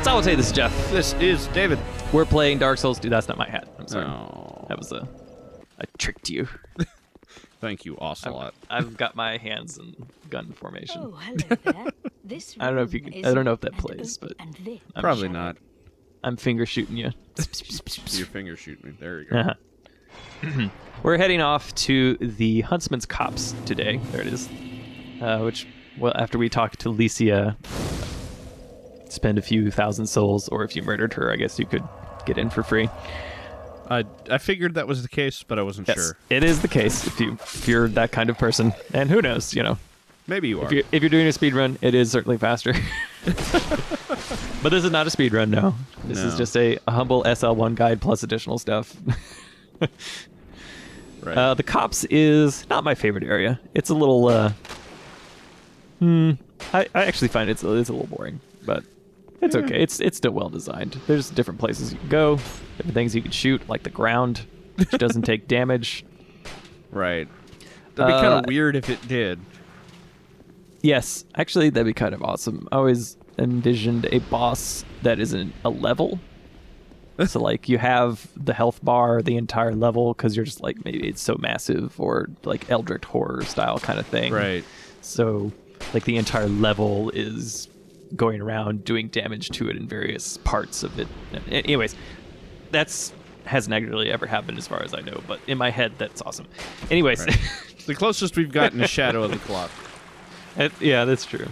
Salute, this is Jeff. This is David. We're playing Dark Souls 2. That's not my hat. I'm sorry. Oh. That was I tricked you. Thank you, Ocelot. I've got my hands in gun formation. Oh, hello there. This I don't know if you can, I don't know if that plays, but Probably not. I'm finger shooting you. Your finger shoot me. There you go. We're heading off to the Huntsman's Copse today. There it is. Which, well, after we talk to Licia, spend a few thousand souls, or if you murdered her, I guess you could get in for free. I figured that was the case, but I wasn't sure. It is the case if you're that kind of person. And who knows, you know. Maybe you are. If you're doing a speed run, it is certainly faster. But this is not a speed run, no. This is just a humble SL1 guide plus additional stuff. Right. The Copse is not my favorite area. It's a little, I actually find it's a little boring, but it's okay. It's still well designed. There's different places you can go, different things you can shoot, like the ground, which doesn't take damage. Right. That'd be kind of weird if it did. Yes, actually, that'd be kind of awesome. I always envisioned a boss that isn't a level. So, like, you have the health bar the entire level because you're just like, maybe it's so massive, or like Eldritch Horror style kind of thing. Right. So, like, the entire level is going around doing damage to it in various parts of it. Anyways, hasn't actually ever happened as far as I know, but in my head, that's awesome. Anyways. Right. The closest we've gotten is Shadow of the Clock. Yeah, that's true.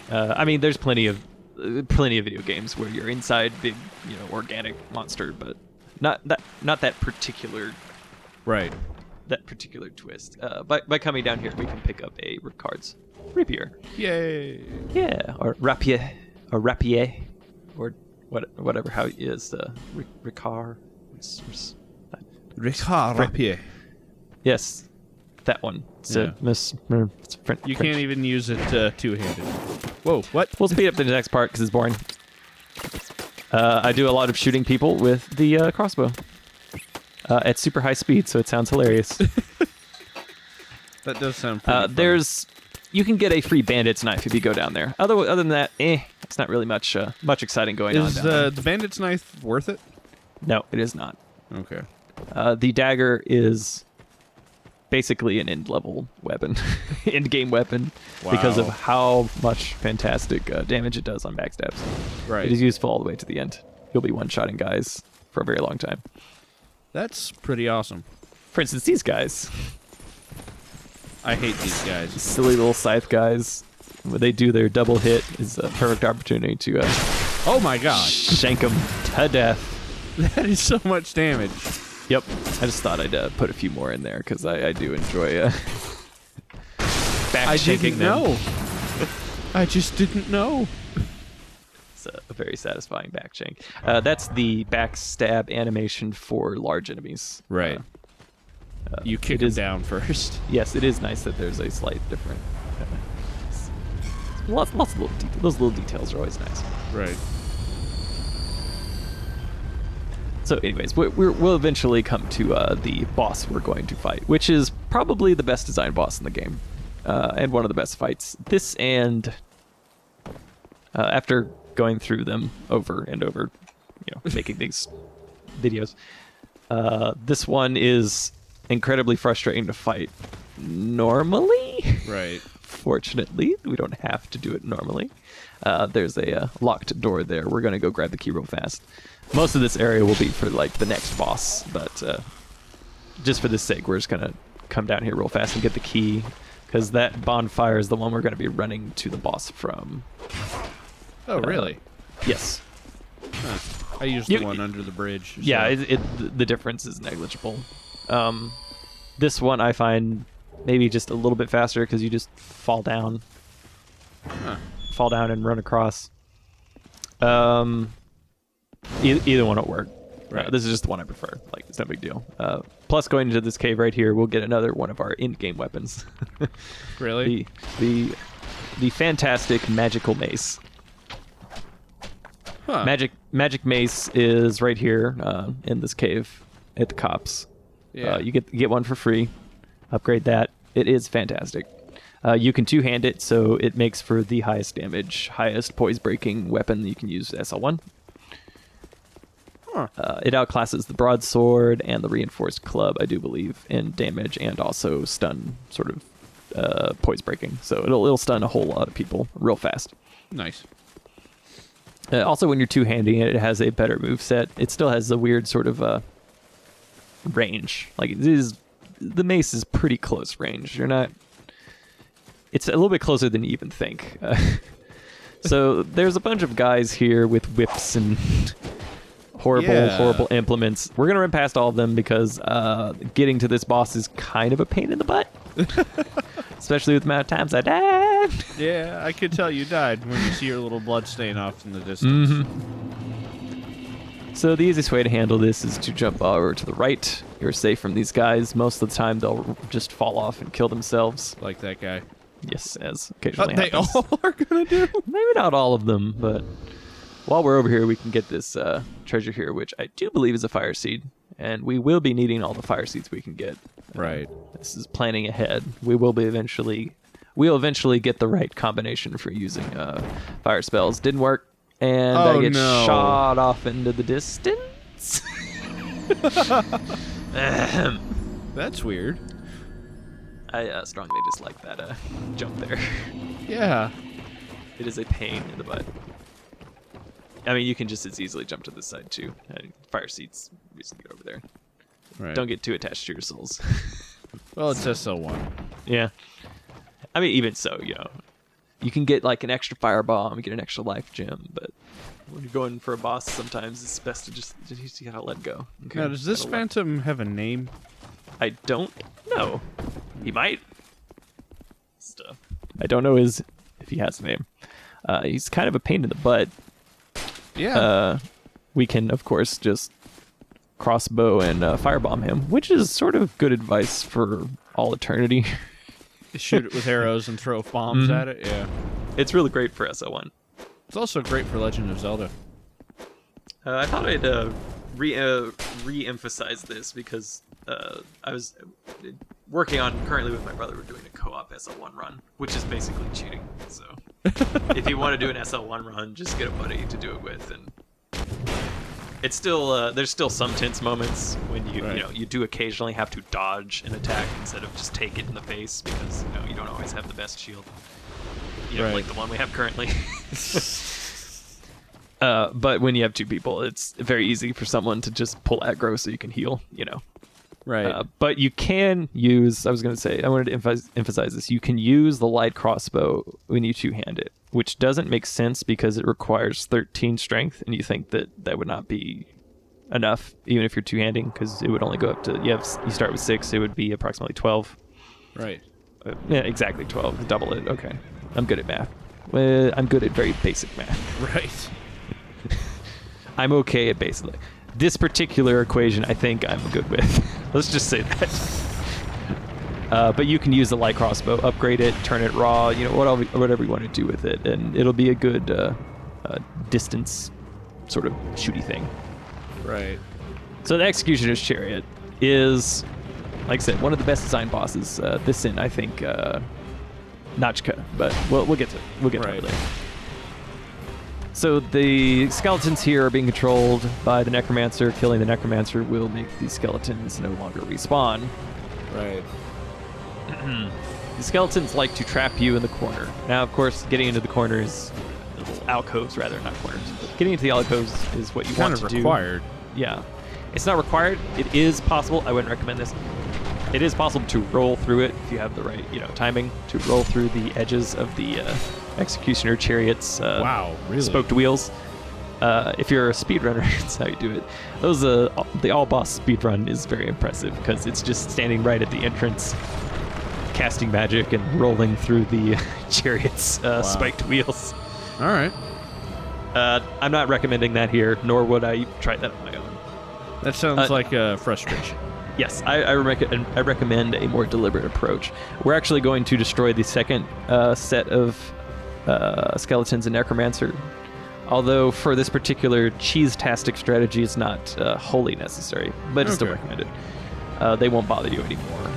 I mean, there's plenty of video games where you're inside big, organic monster, but not that particular. Right. That particular twist. By coming down here, we can pick up a Ricard's Rapier. Yay! Yeah, or Rapier, or whatever how it is. Ricard. Ricard Rapier. Yes, that one. So you can't even use it two-handed. Whoa! What? We'll speed up to the next part because it's boring. I do a lot of shooting people with the crossbow at super high speed, so it sounds hilarious. That does sound pretty fun. You can get a free bandit's knife if you go down there. Other than that, it's not really much exciting going on. Is the bandit's knife worth it? No, it is not. Okay. The dagger is basically an end-level weapon, end-game weapon, because of how much fantastic damage it does on backstabs. Right. It is useful all the way to the end. You'll be one-shotting guys for a very long time. That's pretty awesome. For instance, these guys. I hate these guys. Silly little scythe guys. When they do their double hit, is a perfect opportunity to oh my god, shank them to death. That is so much damage. Yep. I just thought I'd put a few more in there because I do enjoy back-shanking them. I just didn't know. It's a very satisfying back shank. That's the backstab animation for large enemies. Right. You kick them down first. Yes, it is nice that there's a slight different. Lots of little details. Those little details are always nice. Right. So, anyways, we'll eventually come to the boss we're going to fight, which is probably the best designed boss in the game, and one of the best fights. This and after going through them over and over, making these videos, this one is incredibly frustrating to fight normally. Right. Fortunately, we don't have to do it normally. There's a locked door there. We're going to go grab the key real fast. Most of this area will be for, like, the next boss, but just for this sake, we're just going to come down here real fast and get the key, because that bonfire is the one we're going to be running to the boss from. Oh, really? Yes. Huh. I used the one under the bridge. So. Yeah, the difference is negligible. This one I find maybe just a little bit faster because you just fall down. Huh. Fall down and run across. Either one will work. Right. This is just the one I prefer. Like, it's no big deal. Plus, going into this cave right here, we'll get another one of our in-game weapons. Really? The fantastic magical mace. Huh. Magic mace is right here in this cave at the Copse. Yeah. You get one for free. Upgrade that. It is fantastic. You can two-hand it, so it makes for the highest damage, highest poise-breaking weapon that you can use SL1. Huh. It outclasses the broadsword and the reinforced club, I do believe, in damage and also stun sort of poise-breaking. So it'll stun a whole lot of people real fast. Nice. Also, when you're two-handing it, it has a better moveset. It still has a weird sort of range. Like, the mace is pretty close range. You're not... It's a little bit closer than you even think. So there's a bunch of guys here with whips and horrible implements. We're going to run past all of them because getting to this boss is kind of a pain in the butt. Especially with the amount of times I died. Yeah, I could tell you died when you see your little blood stain off in the distance. So the easiest way to handle this is to jump over to the right. You're safe from these guys. Most of the time they'll just fall off and kill themselves. Like that guy. Yes, as occasionally They happens. all are going to do? Maybe not all of them, but while we're over here, we can get this treasure here, which I do believe is a fire seed. And we will be needing all the fire seeds we can get. Right. This is planning ahead. We'll eventually get the right combination for using fire spells. Didn't work, and I get shot off into the distance. That's weird. I strongly dislike that jump there. Yeah. It is a pain in the butt. I mean, you can just as easily jump to this side too. Fire seats, we just get over there. Right. Don't get too attached to your souls. Well, it's SL1. Yeah. I mean, even so, you can get like an extra firebomb, get an extra life gem, but when you're going for a boss, sometimes it's best to just you gotta let go. Okay? Now, does this phantom have a name? I don't know. He might. Stuff. I don't know if he has a name. He's kind of a pain in the butt. Yeah. We can, of course, just crossbow and firebomb him, which is sort of good advice for all eternity. Shoot it with arrows and throw bombs at it. Yeah. It's really great for SL1. It's also great for Legend of Zelda. I thought I'd re-emphasize this because I was working on currently with my brother. We're doing a co-op SL1 run, which is basically cheating. So if you want to do an SL1 run, just get a buddy to do it with, and it's still there's still some tense moments when you do occasionally have to dodge an attack instead of just take it in the face because you don't always have the best shield. Like the one we have currently. But when you have two people, it's very easy for someone to just pull aggro so you can heal, Right. But you can use, I wanted to emphasize this, you can use the light crossbow when you two-hand it, which doesn't make sense because it requires 13 strength, and you think that would not be enough, even if you're two-handing, because it would only go up to, you start with 6, it would be approximately 12. Right. Yeah, exactly 12, double it, okay. I'm good at math. I'm good at very basic math. Right. I'm okay at basically. This particular equation, I think I'm good with. Let's just say that. But you can use the light crossbow, upgrade it, turn it raw, whatever you want to do with it, and it'll be a good distance sort of shooty thing. Right. So the Executioner's Chariot is, like I said, one of the best design bosses. This in, I think, Nachka, but we'll get to it. We'll get to it later. So the skeletons here are being controlled by the necromancer. Killing the necromancer will make these skeletons no longer respawn. Right. The skeletons like to trap you in the corner. Now, of course, getting into the corners, little alcoves rather, not corners. But getting into the alcoves is what you want to do. Kind of required. Yeah. It's not required. It is possible. I wouldn't recommend this. It is possible to roll through it if you have the right, timing, to roll through the edges of the Executioner Chariot's wow, really? Spoked wheels. If you're a speedrunner, that's how you do it. The all-boss speedrun is very impressive because it's just standing right at the entrance, casting magic and rolling through the chariot's spiked wheels. All right. I'm not recommending that here, nor would I try that on my own. That sounds like a frustration. Yes, I recommend a more deliberate approach. We're actually going to destroy the second set of skeletons in Necromancer, although for this particular cheese-tastic strategy it's not wholly necessary, but it's still recommended. They won't bother you anymore.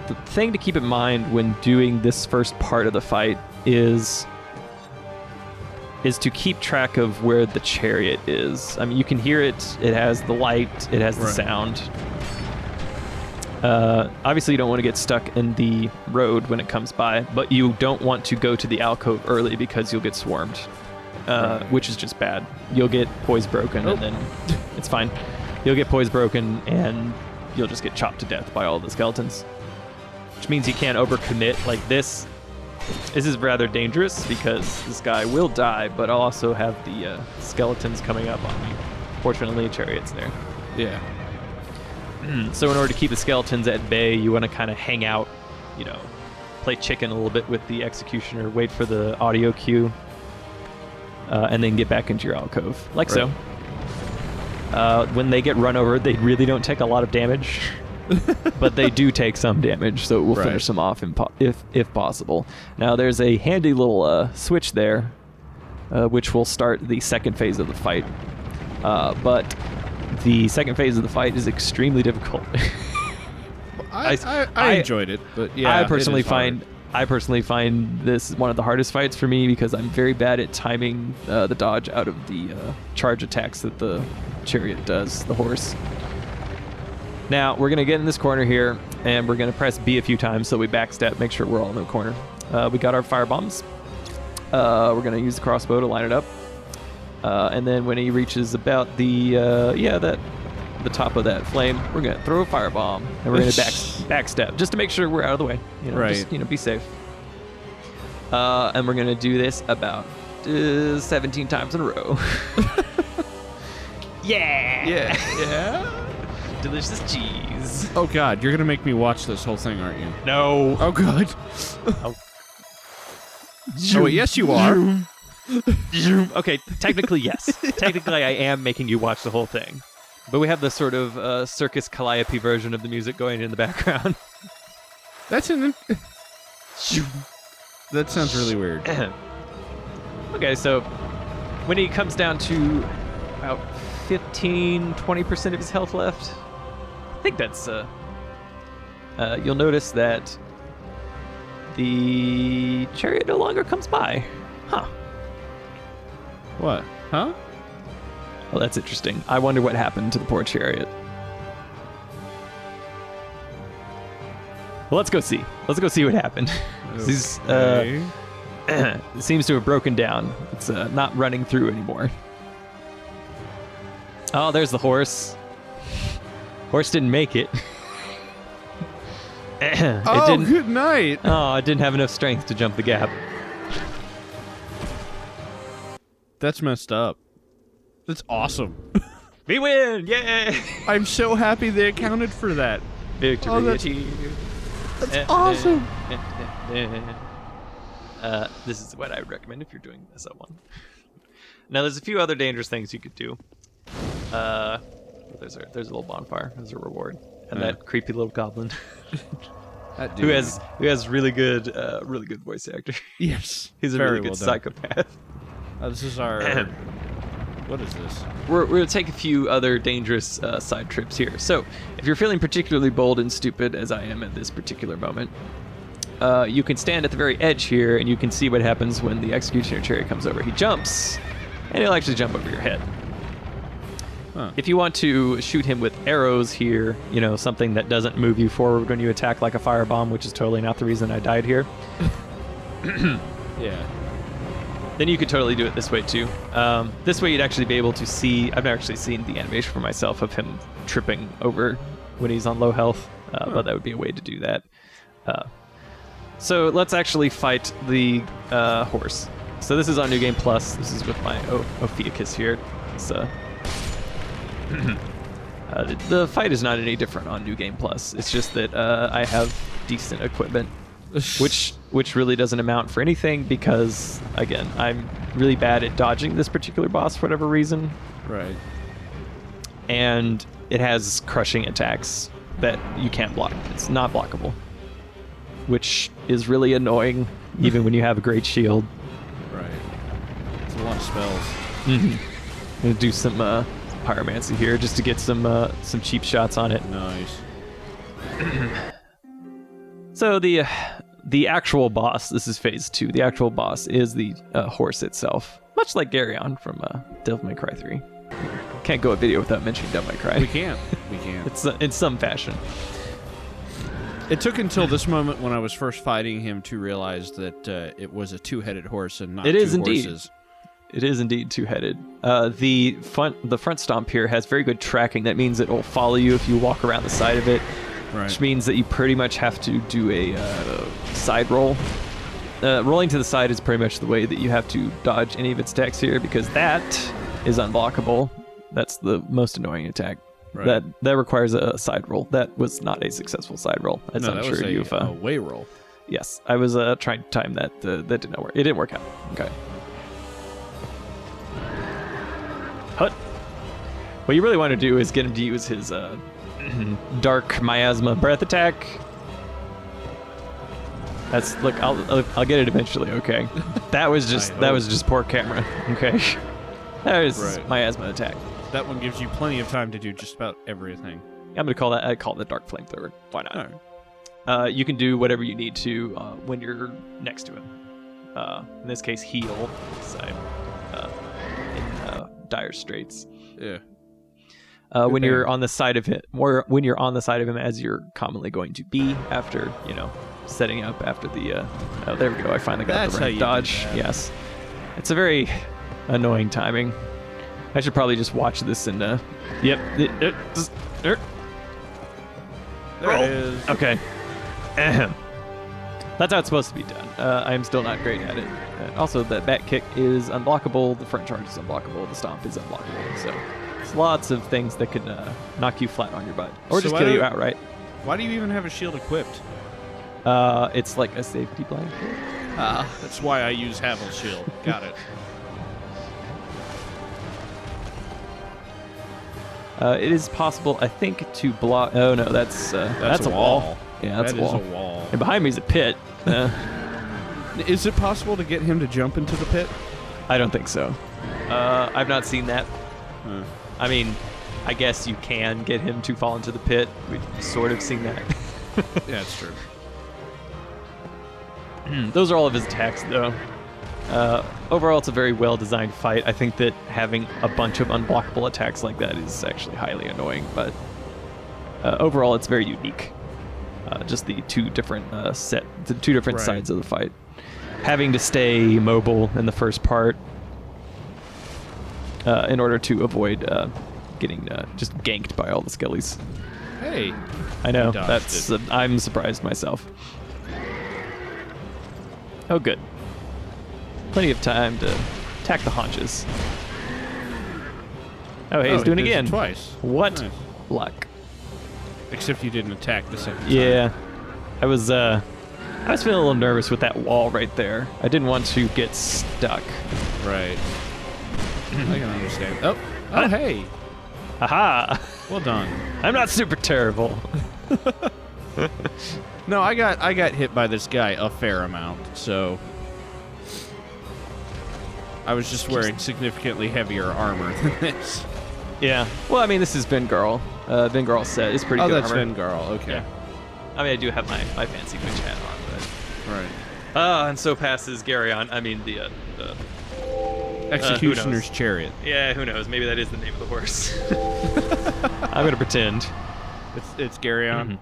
the thing to keep in mind when doing this first part of the fight is to keep track of where the chariot is. I mean, you can hear it. It has the light. It has the sound. Obviously, you don't want to get stuck in the road when it comes by, but you don't want to go to the alcove early because you'll get swarmed, which is just bad. You'll get poise broken, and then it's fine. You'll get poise broken, and you'll just get chopped to death by all the skeletons, which means you can't overcommit like this. This is rather dangerous because this guy will die, but I'll also have the skeletons coming up on me. Fortunately, Chariot's there. Yeah. So in order to keep the skeletons at bay, you want to kind of hang out, you know, play chicken a little bit with the executioner, wait for the audio cue, and then get back into your alcove, like so. When they get run over, they really don't take a lot of damage. But they do take some damage, so it will finish them off if possible. Now, there's a handy little switch there, which will start the second phase of the fight. But the second phase of the fight is extremely difficult. I enjoyed it, but yeah, I personally find this one of the hardest fights for me because I'm very bad at timing the dodge out of the charge attacks that the chariot does, the horse. Now, we're going to get in this corner here, and we're going to press B a few times so we backstep, make sure we're all in the corner. We got our fire bombs. We're going to use the crossbow to line it up. And then when he reaches about the top of that flame, we're going to throw a firebomb, and we're going to backstep, just to make sure we're out of the way. Just, be safe. And we're going to do this about 17 times in a row. Yeah. Delicious cheese. Oh God, you're gonna make me watch this whole thing, aren't you? No. Oh God. Oh wait, yes you are. Okay, technically yes. Technically I am making you watch the whole thing. But we have the sort of Circus Calliope version of the music going in the background. That sounds really weird. Okay, so when he comes down to about 15-20% of his health left, I think that's you'll notice that the chariot no longer comes by. Huh. What? Huh? Well, that's interesting. I wonder what happened to the poor chariot. Well, let's go see. Let's go see what happened. Okay. It seems to have broken down. It's not running through anymore. Oh, there's the horse. Horse didn't make it. Good night. Oh, it didn't have enough strength to jump the gap. That's messed up. That's awesome. We win! Yay! I'm so happy they accounted for that. Victory achieved. That's awesome. This is what I would recommend if you're doing SL1. Now, there's a few other dangerous things you could do. There's a little bonfire as a reward, and that creepy little goblin that dude. who has really good voice actor. Yes, he's a really good psychopath. This is our. What is this? We're going to take a few other dangerous side trips here. So, if you're feeling particularly bold and stupid, as I am at this particular moment, you can stand at the very edge here, and you can see what happens when the executioner chariot comes over. He jumps, and he'll actually jump over your head. Huh. If you want to shoot him with arrows here, something that doesn't move you forward when you attack, like a firebomb, which is totally not the reason I died here. Yeah. Then you could totally do it this way too. This way you'd actually be able to see, I've never actually seen the animation for myself of him tripping over when he's on low health, but that would be a way to do that. So let's actually fight the horse. So this is on New Game Plus. This is with my Ophiuchus here. The fight is not any different on New Game Plus. It's just that I have decent equipment, which really doesn't amount for anything because, again, I'm really bad at dodging this particular boss for whatever reason. Right. And it has crushing attacks that you can't block. It's not blockable, which is really annoying even when you have a great shield. Right. It's a lot of spells. I'm gonna do some pyromancy here just to get some cheap shots on it. Nice. So the actual boss, this is phase 2. The actual boss is the horse itself, much like Garyon from Devil May Cry 3. Can't go a video without mentioning Devil May Cry. We can't. It's in some fashion. It took until this moment when I was first fighting him to realize that it was a two-headed horse and not It two is indeed. horses. It is indeed two-headed. The front stomp here has very good tracking. That means it will follow you if you walk around the side of it, Right. which means that you pretty much have to do a side roll. Rolling to the side is pretty much the way that you have to dodge any of its attacks here, because that is unblockable. That's the most annoying attack. Right. That requires a side roll. That was not a successful side roll. As No, I'm that sure was you've. a way roll. Yes, I was trying to time that. That did not work. It didn't work out. Okay. Hut. What you really want to do is get him to use his dark miasma breath attack. That's look. I'll get it eventually. Okay. That was just poor camera. Okay. That was Right. miasma attack. That one gives you plenty of time to do just about everything. I'm gonna call that. I call it the dark flamethrower. Why not? All right. You can do whatever you need to when you're next to him. In this case, heal. So, in dire straits. Yeah. When thing. you're on the side of him, or when you're on the side of him, as you're commonly going to be after, setting up after the. Oh, there we go. I finally got That's the how right you dodge. do that. Yes, it's a very annoying timing. I should probably just watch this and. Yep. There Roll. it is. Okay. Ahem. That's how it's supposed to be done. I am still not great at it. Also, the back kick is unblockable, the front charge is unblockable, the stomp is unblockable. So, it's lots of things that can knock you flat on your butt. Or So just why kill you don't- outright. Why do you even have a shield equipped? It's like a safety blanket. That's why I use Havel's shield. Got it. It is possible, I think, to block... Oh, no, that's a wall. Yeah, that's That a wall. is a wall. And behind me is a pit. Is it possible to get him to jump into the pit? I don't think so. I've not seen that. Huh. I mean, I guess you can get him to fall into the pit. We've sort of seen that. Yeah, it's true. Those are all of his attacks, though. Overall, it's a very well-designed fight. I think that having a bunch of unblockable attacks like that is actually highly annoying, but overall, it's very unique. Just the two different Right. sides of the fight. Having to stay mobile in the first part in order to avoid getting just ganked by all the skellies. Hey. I know, dodged that's it. I'm surprised myself. Oh, good. Plenty of time to attack the haunches. Oh, hey, he's doing it did again. twice. What Nice. luck. Except you didn't attack the second time. Yeah. I was feeling a little nervous with that wall right there. I didn't want to get stuck. Right. I can understand. Oh, hey. Aha! Well done. I'm not super terrible. No, I got hit by this guy a fair amount, so I was just wearing significantly heavier armor than this. Yeah. Well, I mean, this is Vengarl. Vengarl set is pretty Oh, good that's armor. Vengarl. Okay. Yeah. I mean, I do have my fancy witch hat on, but... Right. And so passes Garyon. I mean, the Executioner's Chariot. yeah, who knows? Maybe that is the name of the horse. I'm gonna pretend. It's Garyon.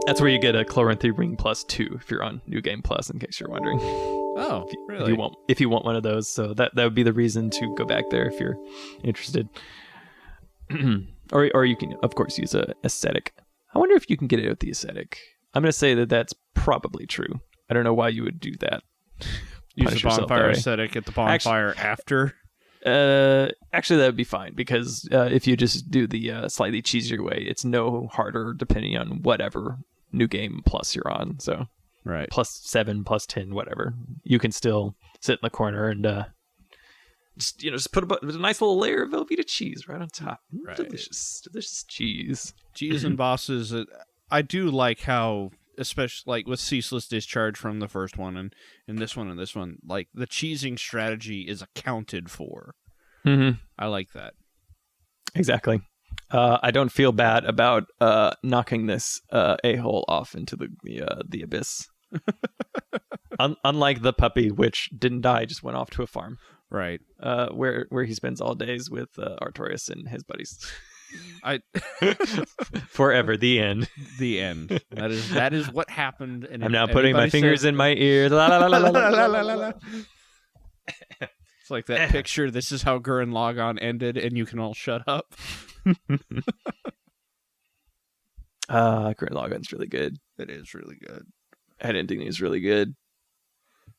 That's where you get a Chloranthy Ring +2 if you're on New Game Plus, in case you're wondering. Oh, If really? you want one of those, so that would be the reason to go back there if you're interested. or you can, of course, use a aesthetic. I wonder if you can get it with the aesthetic. I'm gonna say that that's probably true. I don't know why you would do that. Use Punish the yourself bonfire that way. aesthetic at the bonfire after. Actually, that would be fine, because if you just do the slightly cheesier way, it's no harder depending on whatever New Game Plus you're on. So Right. +7, +10, whatever. You can still sit in the corner and just put a nice little layer of Velveeta cheese right on top. Right. Delicious cheese. Cheese and bosses. I do like how, especially like with Ceaseless Discharge from the first one and this one, like the cheesing strategy is accounted for. Mm-hmm. I like that. Exactly. I don't feel bad about knocking this a-hole off into the abyss. Unlike the puppy, which didn't die, just went off to a farm. Right. Where he spends all days with Artorias and his buddies. Forever. The end. The end. That is what happened. And I'm now putting my fingers in my ear. La, la, la, la, la, la, la, la, la. It's like that picture. This is how Gurren Lagann ended, and you can all shut up. Gurren Lagann's really good. It is really good. That ending is really good.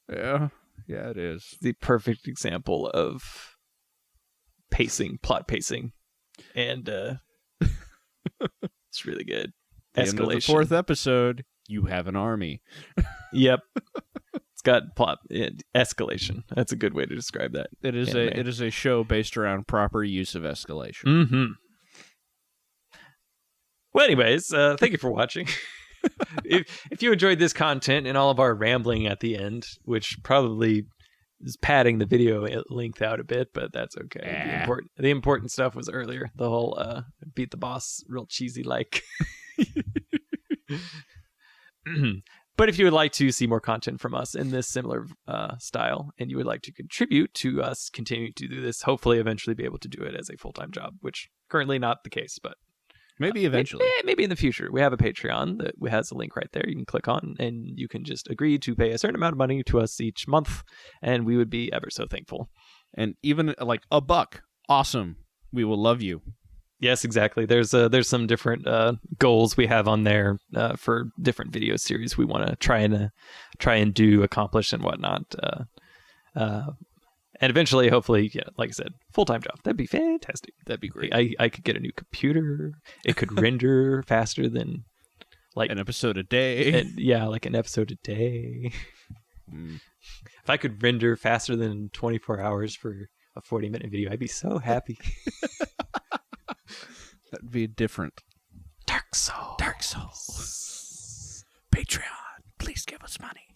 Yeah, it is. The perfect example of plot pacing, and it's really good. The end of the 4th episode, you have an army. Yep. It's got plot escalation. That's a good way to describe that. It is a show based around proper use of escalation. Mm-hmm. Well, anyways, thank you for watching. if you enjoyed this content and all of our rambling at the end, which probably is padding the video length out a bit, but that's okay. The important stuff was earlier. The whole beat the boss real cheesy like. But if you would like to see more content from us in this similar style, and you would like to contribute to us continuing to do this, hopefully eventually be able to do it as a full-time job, which currently not the case, but maybe eventually. Maybe in the future. We have a Patreon that has a link right there you can click on, and you can just agree to pay a certain amount of money to us each month, and we would be ever so thankful. And even like $1, awesome. We will love you. Yes, exactly. There's some different goals we have on there for different video series we want to try and accomplish and whatnot. And eventually, hopefully, yeah, like I said, full-time job. That'd be fantastic. That'd be great. I could get a new computer. It could render faster than like an episode a day. Like an episode a day. If I could render faster than 24 hours for a 40-minute video, I'd be so happy. That'd be different. Dark Souls. Patreon. Please give us money.